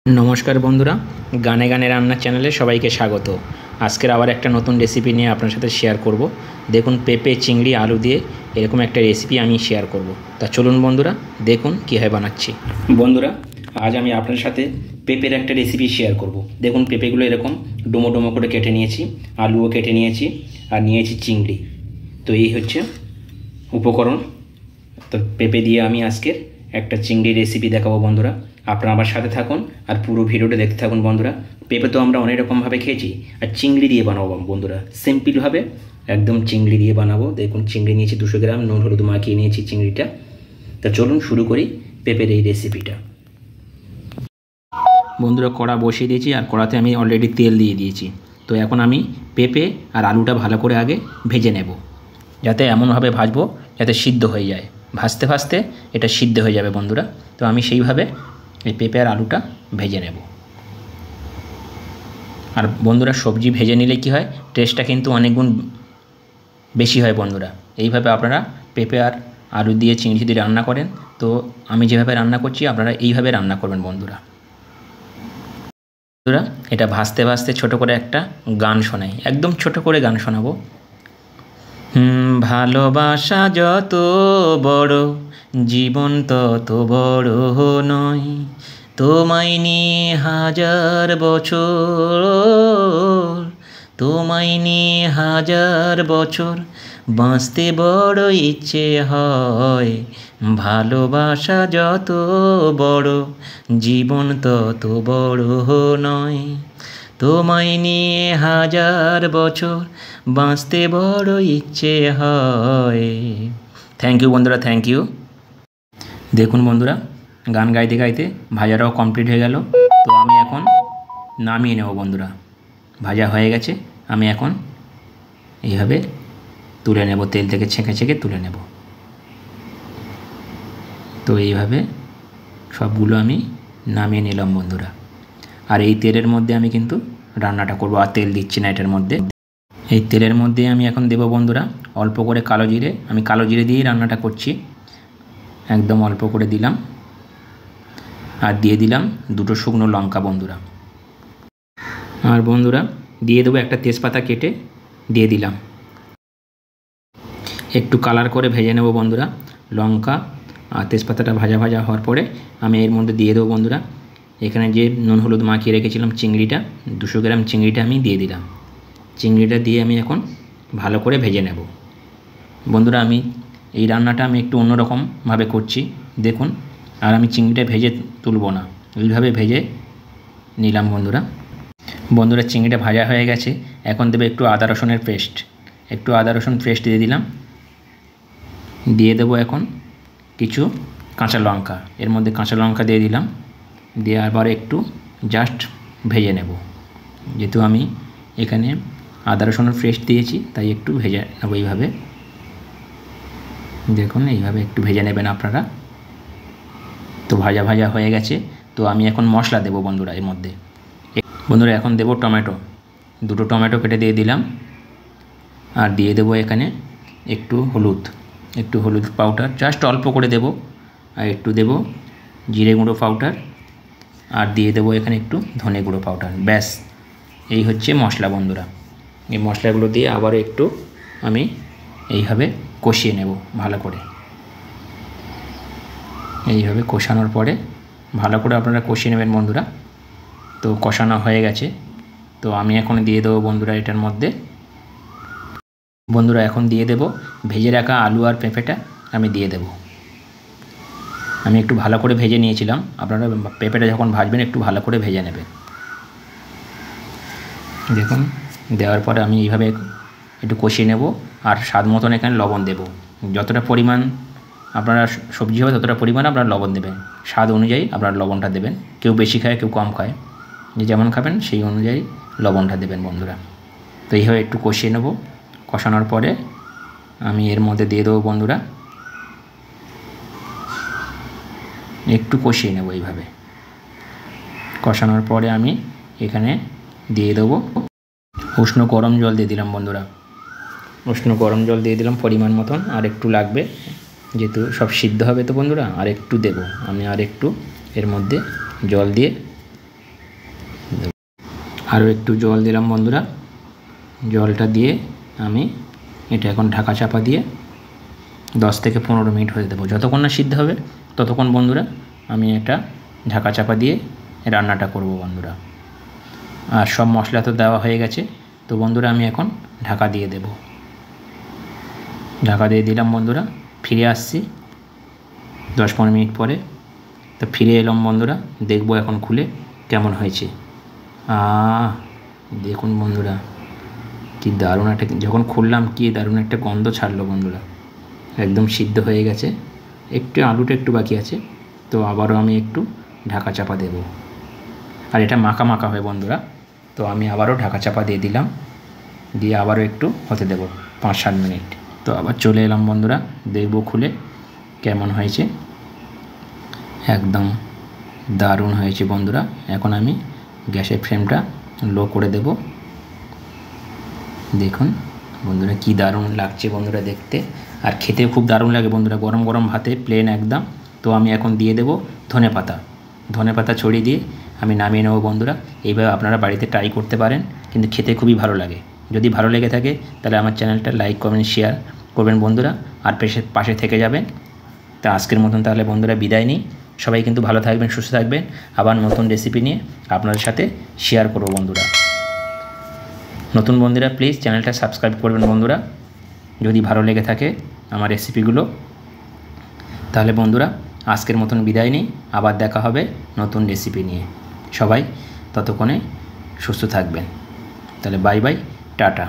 নমস্কার বন্ধুরা, গানে গানে রান্নার চ্যানেলে সবাইকে স্বাগত। আজকের আবার একটা নতুন রেসিপি নিয়ে আপনার সাথে শেয়ার করব। দেখুন, পেঁপে চিংড়ি আলু দিয়ে এরকম একটা রেসিপি আমি শেয়ার করব। তা চলুন বন্ধুরা, দেখুন কীভাবে বানাচ্ছি। বন্ধুরা, আজ আমি আপনার সাথে পেঁপের একটা রেসিপি শেয়ার করব। দেখুন, পেঁপেগুলো এরকম ডোমো ডোমো করে কেটে নিয়েছি, আলুও কেটে নিয়েছি, আর নিয়েছি চিংড়ি। তো এই হচ্ছে উপকরণ। তো পেঁপে দিয়ে আমি আজকের একটা চিংড়ি রেসিপি দেখাবো বন্ধুরা। আপনারা আমার সাথে থাকুন আর পুরো ভিডিওটা দেখতে থাকুন বন্ধুরা। পেঁপে তো আমরা অনেক রকমভাবে খেয়েছি, আর চিংড়ি দিয়ে বানাবো বন্ধুরা সিম্পলভাবে, একদম চিংড়ি দিয়ে বানাবো। দেখুন, চিংড়ি নিয়েছি 200 গ্রাম, নুন হলুদ মাখিয়ে নিয়েছি চিংড়িটা। তা চলুন শুরু করি পেঁপের এই রেসিপিটা। বন্ধুরা, কড়া বসিয়ে দিয়েছি, আর কড়াতে আমি অলরেডি তেল দিয়ে দিয়েছি। তো এখন আমি পেঁপে আর আলুটা ভালো করে আগে ভেজে নেব, যাতে এমনভাবে ভাজবো যাতে সিদ্ধ হয়ে যায়। ভাজতে ভাজতে এটা সিদ্ধ হয়ে যাবে বন্ধুরা। তো আমি সেইভাবে এই পেঁপে আর আলুটা ভেজে নেব। আর বন্ধুরা, সবজি ভেজে নিলে কি হয়, টেস্টটা কিন্তু অনেক গুণ বেশি হয় বন্ধুরা। এইভাবে আপনারা পেঁপে আর আলু দিয়ে চিংড়ি যদি রান্না করেন, তো আমি যেভাবে রান্না করছি আপনারা এইভাবে রান্না করবেন বন্ধুরা। বন্ধুরা, এটা ভাজতে ভাজতে ছোটো করে একটা গান শোনাই, একদম ছোটো করে গান শোনাবো। ভালোবাসা যত বড়, জীবন তত বড় নয়। তোমায় নিয়ে হাজার বছর, তোমায় নিয়ে হাজার বছর বাঁচতে বড় ইচ্ছে হয়। ভালোবাসা যত বড়, জীবন তত বড় নয়। তোমায় নিয়ে হাজার বছর বাঁচতে বড় ইচ্ছে হয়। থ্যাংক ইউ বন্ধুরা, থ্যাংক ইউ। দেখুন বন্ধুরা, গান গাইতে গাইতে ভাজাটাও কমপ্লিট হয়ে গেল। তো আমি এখন নামিয়ে নেব বন্ধুরা। ভাজা হয়ে গেছে, আমি এখন এইভাবে তুলে নেব, তেল থেকে ছেঁকে ছেঁকে তুলে নেব। তো এইভাবে সবগুলো আমি নামিয়ে নিলাম বন্ধুরা। আর এই তেলের মধ্যে আমি কিন্তু রান্নাটা করব, আর তেল দিচ্ছি না এটার মধ্যে। এই তেলের মধ্যে আমি এখন দেব বন্ধুরা অল্প করে কালো জিরে। আমি কালো জিরে দিয়েই রান্নাটা করছি, একদম অল্প করে দিলাম। আর দিয়ে দিলাম 2টো শুকনো লঙ্কা বন্ধুরা। আর বন্ধুরা, দিয়ে দেবো একটা তেজপাতা কেটে দিয়ে দিলাম। একটু কালার করে ভেজে নেব বন্ধুরা। লঙ্কা আর তেজপাতাটা ভাজা ভাজা হওয়ার পরে আমি এর মধ্যে দিয়ে দেবো বন্ধুরা এখানে যে নুন হলুদ মাখিয়ে রেখেছিলাম চিংড়িটা, 200 গ্রাম চিংড়িটা আমি দিয়ে দিলাম। চিংড়িটা দিয়ে আমি এখন ভালো করে ভেজে নেব বন্ধুরা। আমি এই রান্নাটা আমি একটু অন্যরকমভাবে করছি দেখুন। আর আমি চিংড়িটা ভেজে তুলব না, এইভাবে ভেজে নিলাম বন্ধুরা। বন্ধুরা, চিংড়িটা ভাজা হয়ে গেছে। এখন দেবো একটু আদা রসুনের পেস্ট, একটু আদা রসুন পেস্ট দিয়ে দিলাম। দিয়ে দেবো এখন কিছু কাঁচা লঙ্কা, এর মধ্যে কাঁচা লঙ্কা দিয়ে দিলাম। দিয়ে আবার একটু জাস্ট ভেজে নেব, যেহেতু আমি এখানে আদা রসুনের পেস্ট দিয়েছি তাই একটু ভেজে নেব এইভাবে। দেখুন, এইভাবে একটু ভেজে নেবেন আপনারা। তো ভাজা ভাজা হয়ে গেছে। তো আমি এখন মশলা দেব বন্ধুরা এর মধ্যে। বন্ধুরা, এখন দেব টমেটো, 2টো টমেটো কেটে দিয়ে দিলাম। আর দিয়ে দেব এখানে একটু হলুদ পাউডার, জাস্ট অল্প করে দেব। আর একটু দেব জিরে গুঁড়ো পাউডার, আর দিয়ে দেবো এখানে একটু ধনে গুঁড়ো পাউডার। ব্যাস, এই হচ্ছে মশলা বন্ধুরা। এই মশলাগুলো দিয়ে আবার একটু আমি এইভাবে কষিয়ে নেব ভালো করে। এইভাবে কষানোর পরে ভালো করে আপনারা কষিয়ে নেবেন বন্ধুরা। তো কষানো হয়ে গেছে। তো আমি এখন দিয়ে দেবো বন্ধুরা এটার মধ্যে। বন্ধুরা, এখন দিয়ে দেব ভেজে রাখা আলু আর পেঁপেটা আমি দিয়ে দেব। আমি একটু ভালো করে ভেজে নিয়েছিলাম, আপনারা পেঁপেটা যখন ভাজবেন একটু ভালো করে ভেজে নেবেন। দেখুন, দেওয়ার পরে আমি এইভাবে একটু কষিয়ে নেব। আর স্বাদ মতন এখানে লবণ দেব, যতটা পরিমাণ আপনারা সবজি হবে ততটা পরিমাণ আপনারা লবণ দেবেন। স্বাদ অনুযায়ী আপনারা লবণটা দেবেন, কেউ বেশি খায় কেউ কম খায়, যে যেমন খাবেন সেই অনুযায়ী লবণটা দেবেন বন্ধুরা। তো এইভাবে একটু কষিয়ে নেব। কষানোর পরে আমি এর মধ্যে দিয়ে দেবো বন্ধুরা, একটু কষিয়ে নেব এইভাবে। কষানোর পরে আমি এখানে দিয়ে দেবো উষ্ণ গরম জল দিয়ে দিলাম বন্ধুরা। উষ্ণ গরম জল দিয়ে দিলাম পরিমাণ মতন, আর একটু লাগবে যেহেতু সব সিদ্ধ হবে তো বন্ধুরা, আর একটু দেব আমি। আর একটু এর মধ্যে জল দিয়ে আরও একটু জল দিলাম বন্ধুরা। জলটা দিয়ে আমি এটা এখন ঢাকা চাপা দিয়ে 10 থেকে 15 মিনিট হতে দেবো। যতক্ষণ না সিদ্ধ হবে ততক্ষণ বন্ধুরা আমি এটা ঢাকা চাপা দিয়ে রান্নাটা করব বন্ধুরা। আর সব মশলা তো দেওয়া হয়ে গেছে, তো বন্ধুরা আমি এখন ঢাকা দিয়ে দেব। ঢাকা দিয়ে দিলাম বন্ধুরা। ফিরে আসছি 10-15 মিনিট পরে। তো ফিরে এলাম বন্ধুরা, দেখবো এখন খুলে কেমন হয়েছে। দেখুন বন্ধুরা কি দারুণ একটা, যখন খুললাম কি দারুণ একটা গন্ধ ছাড়লো বন্ধুরা। একদম সিদ্ধ হয়ে গেছে, একটু আলুটা একটু বাকি আছে, তো আবারও আমি একটু ঢাকা চাপা দেব। আর এটা মাখা মাখা হয় বন্ধুরা, তো আমি আবারও ঢাকা চাপা দিয়ে দিলাম, দিয়ে আবারও একটু হতে দেব 5-7 মিনিট। তো আবার চলে এলাম বন্ধুরা, দেখব খুলে কেমন হয়েছে। একদম দারুণ হয়েছে বন্ধুরা। এখন আমি গ্যাসের ফ্লেমটা লো করে দেব। দেখুন বন্ধুরা কি দারুণ লাগছে বন্ধুরা দেখতে, আর খেতেও খুব দারুণ লাগে বন্ধুরা, গরম গরম ভাতে প্লেন একদম। তো আমি এখন দিয়ে দেব ধনেপাতা ছড়িয়ে দিয়ে আমি নামিয়ে নেব বন্ধুরা। এইভাবে আপনারা বাড়িতে ট্রাই করতে পারেন, কিন্তু খেতে খুবই ভালো লাগে। যদি ভালো লেগে থাকে তাহলে আমার চ্যানেলটা লাইক কমেন্ট শেয়ার করবেন বন্ধুরা, আর পাশে থেকে যাবেন। তা আজকের মতন তাহলে বন্ধুরা বিদায় নিই। সবাই কিন্তু ভালো থাকবেন, সুস্থ থাকবেন। আবার নতুন রেসিপি নিয়ে আপনাদের সাথে শেয়ার করব বন্ধুরা। নতুন বন্ধুরা প্লিজ চ্যানেলটা সাবস্ক্রাইব করবেন বন্ধুরা, যদি ভালো লেগে থাকে আমার রেসিপিগুলো। তাহলে বন্ধুরা আজকের মতন বিদায় নিই, আবার দেখা হবে নতুন রেসিপি নিয়ে। সবাই ততক্ষণে সুস্থ থাকবেন। তাহলে বাই বাই, টাটা।